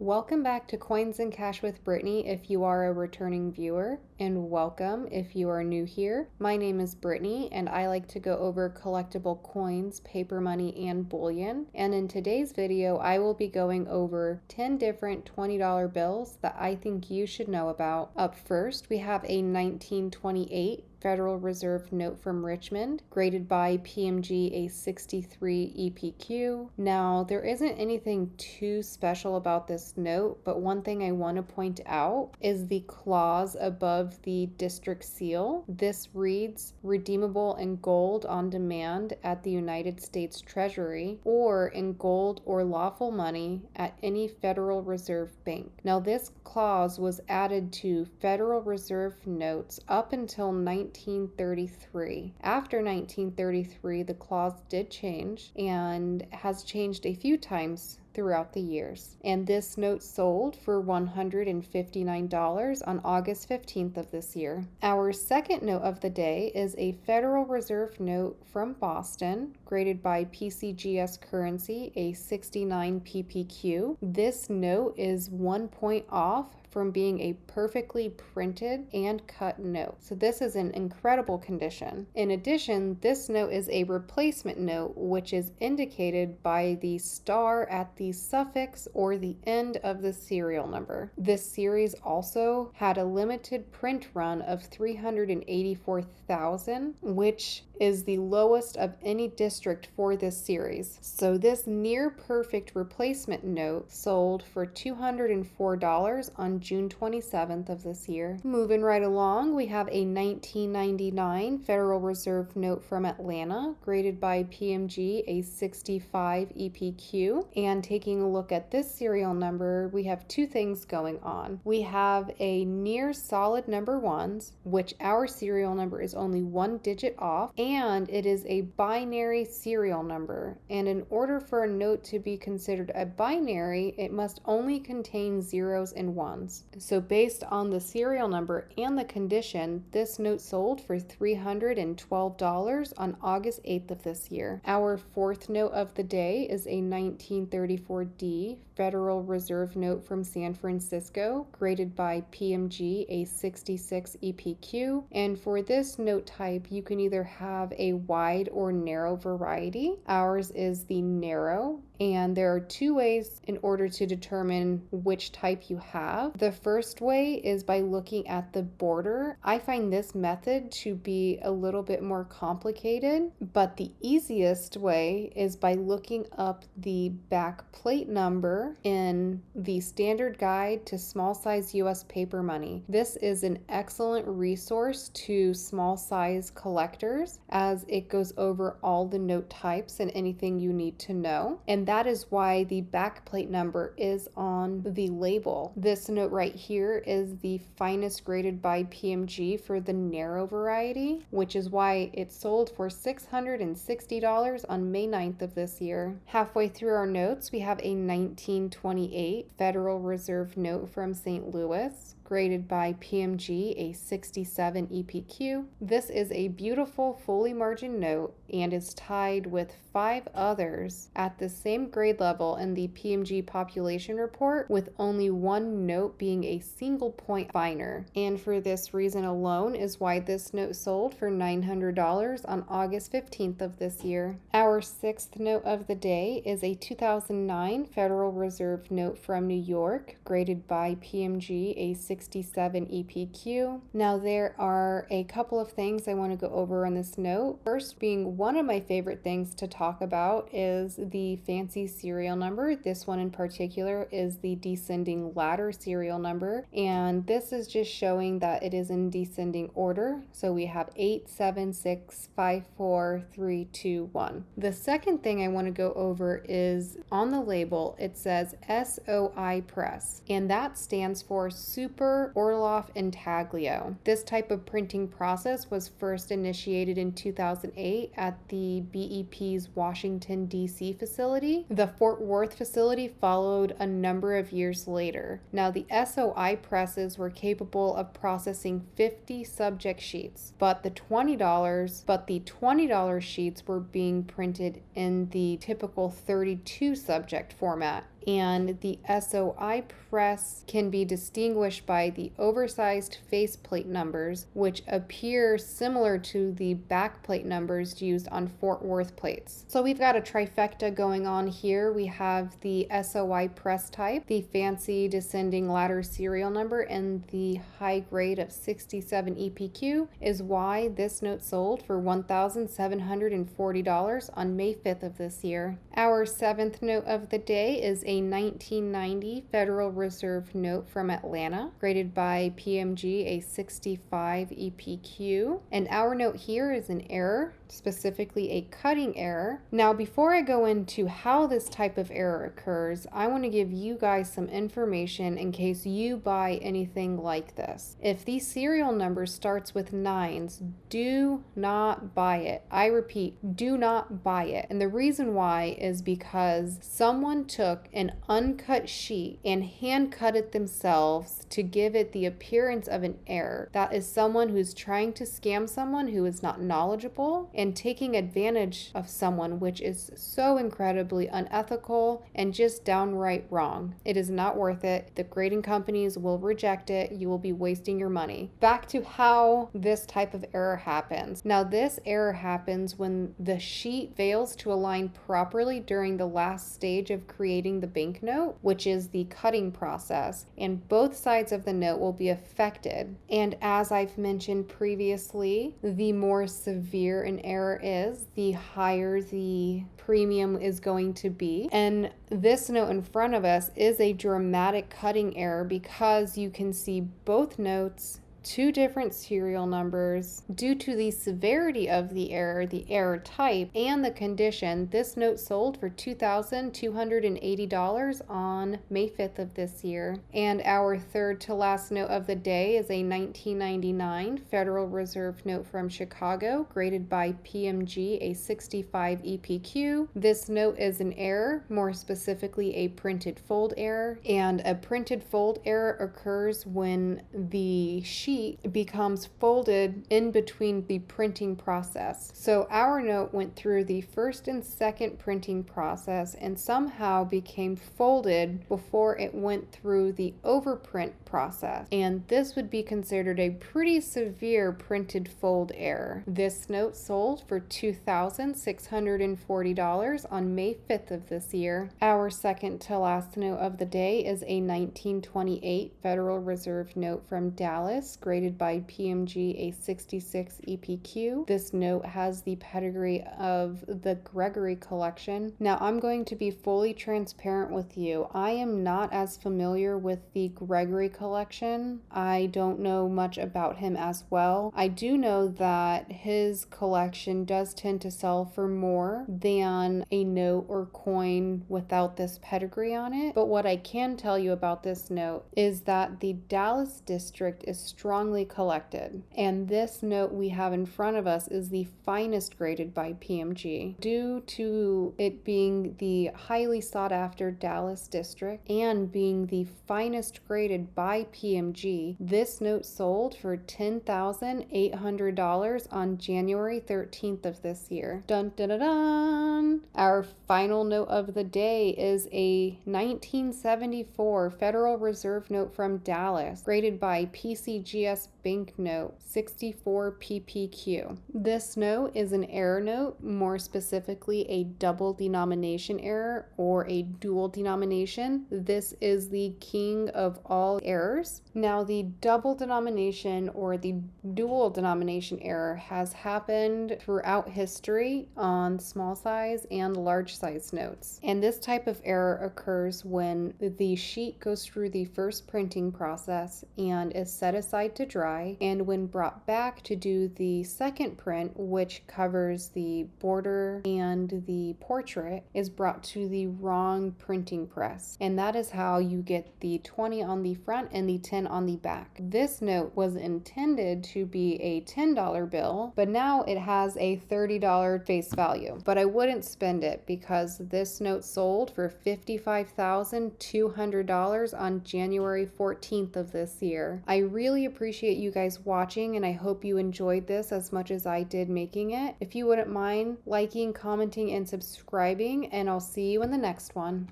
Welcome back to Coins and Cash with Brittany if you are a returning viewer, and welcome if you are new here. My name is Brittany and I like to go over collectible coins, paper money, and bullion. And in today's video, I will be going over 10 different $20 bills that I think you should know about. Up first, we have a 1928 Federal Reserve note from Richmond, graded by PMG a 63 EPQ. Now, there isn't anything too special about this note, but one thing I want to point out is the clause above the district seal. This reads, redeemable in gold on demand at the United States Treasury or in gold or lawful money at any Federal Reserve Bank. Now, this clause was added to Federal Reserve notes up until 1933. After 1933, the clause did change and has changed a few times throughout the years. And this note sold for $159 on August 15th of this year. Our second note of the day is a Federal Reserve note from Boston, graded by PCGS Currency, a 69 PPQ. This note is 1 point off from being a perfectly printed and cut note. So this is in incredible condition. In addition, this note is a replacement note, which is indicated by the star at the suffix or the end of the serial number. This series also had a limited print run of 384,000, which is the lowest of any district for this series. So this near perfect replacement note sold for $204 on June 27th of this year. Moving right along, we have a 1999 Federal Reserve note from Atlanta, graded by PMG a 65 EPQ. And taking a look at this serial number, we have two things going on. We have a near solid number ones, which our serial number is only 1 digit off, and it is a binary serial number. And in order for a note to be considered a binary, it must only contain zeros and ones. So based on the serial number and the condition, this note sold for $312 on August 8th of this year. Our fourth note of the day is a 1934D Federal Reserve note from San Francisco, graded by PMG a 66 EPQ. And for this note type, you can either have a wide or narrow variety. Ours is the narrow, and there are two ways in order to determine which type you have. The first way is by looking at the border. I find this method to be a little bit more complicated, but the easiest way is by looking up the back plate number in the Standard Guide to Small Size U.S. Paper Money. This is an excellent resource to small size collectors as it goes over all the note types and anything you need to know. And that is why the back plate number is on the label. This note right here is the finest graded by PMG for the narrow variety, which is why it sold for $660 on May 9th of this year. Halfway through our notes, we have a 1928 Federal Reserve note from St. Louis, graded by PMG a 67 EPQ. This is a beautiful fully margined note and is tied with 5 others at the same grade level in the PMG population report, with only one note being a single point finer. And for this reason alone is why this note sold for $900 on August 15th of this year. Our sixth note of the day is a 2009 Federal Reserve note from New York, graded by PMG a 67 EPQ. Now there are a couple of things I want to go over on this note. First being, one of my favorite things to talk about is the fancy serial number. This one in particular is the descending ladder serial number, and this is just showing that it is in descending order. So we have 8, 7, 6, 5, 4, 3, 2, 1. The second thing I want to go over is on the label it says SOI Press, and that stands for Super Orloff Intaglio. This type of printing process was first initiated in 2008 at the BEP's Washington, D.C. facility. The Fort Worth facility followed a number of years later. Now, the SOI presses were capable of processing 50 subject sheets, but the $20 sheets were being printed in the typical 32 subject format. and the SOI press can be distinguished by the oversized faceplate numbers, which appear similar to the backplate numbers used on Fort Worth plates. So we've got a trifecta going on here. We have the SOI press type, the fancy descending ladder serial number, and the high grade of 67 EPQ is why this note sold for $1,740 on May 5th of this year. Our seventh note of the day is a 1990 Federal Reserve note from Atlanta, graded by PMG a 65 EPQ. And our note here is an error, specifically a cutting error. Now, before I go into how this type of error occurs, I want to give you guys some information in case you buy anything like this. If the serial number starts with 9s, do not buy it. I repeat, do not buy it. And the reason why is because someone took an uncut sheet and hand cut it themselves to give it the appearance of an error. That is someone who's trying to scam someone who is not knowledgeable and taking advantage of someone, which is so incredibly unethical and just downright wrong. It is not worth it. The grading companies will reject it. You will be wasting your money. Back to how this type of error happens. Now, this error happens when the sheet fails to align properly during the last stage of creating the banknote, which is the cutting process, and both sides of the note will be affected. And as I've mentioned previously, the more severe an error is, the higher the premium is going to be. And this note in front of us is a dramatic cutting error because you can see both notes, two different serial numbers. Due to the severity of the error type, and the condition, this note sold for $2,280 on May 5th of this year. And our third to last note of the day is a 1999 Federal Reserve note from Chicago, graded by PMG a 65 EPQ. This note is an error, more specifically a printed fold error. And a printed fold error occurs when the sheet becomes folded in between the printing process. So our note went through the first and second printing process and somehow became folded before it went through the overprint process. And this would be considered a pretty severe printed fold error. This note sold for $2,640 on May 5th of this year. Our second to last note of the day is a 1928 Federal Reserve note from Dallas, graded by PMG a 66 EPQ. This note has the pedigree of the Gregory collection. Now, I'm going to be fully transparent with you. I am not as familiar with the Gregory collection. I don't know much about him as well. I do know that his collection does tend to sell for more than a note or coin without this pedigree on it. But what I can tell you about this note is that the Dallas district is strongly collected, and this note we have in front of us is the finest graded by PMG. Due to it being the highly sought after Dallas district and being the finest graded by PMG, this note sold for $10,800 on January 13th of this year. Dun dun dun dun! Our final note of the day is a 1974 Federal Reserve note from Dallas, graded by PCGS Banknote 64 PPQ. This note is an error note, more specifically a double denomination error or a dual denomination. This is the king of all errors. Now, the double denomination or the dual denomination error has happened throughout history on small size and large size notes. And this type of error occurs when the sheet goes through the first printing process and is set aside to dry, and when brought back to do the second print, which covers the border and the portrait, is brought to the wrong printing press. And that is how you get the 20 on the front and the 10 on the back. This note was intended to be a $10 bill, but now it has a $30 face value. But I wouldn't spend it because this note sold for $55,200 on January 14th of this year. I really appreciate you guys watching, and I hope you enjoyed this as much as I did making it. If you wouldn't mind liking, commenting, and subscribing, and I'll see you in the next one.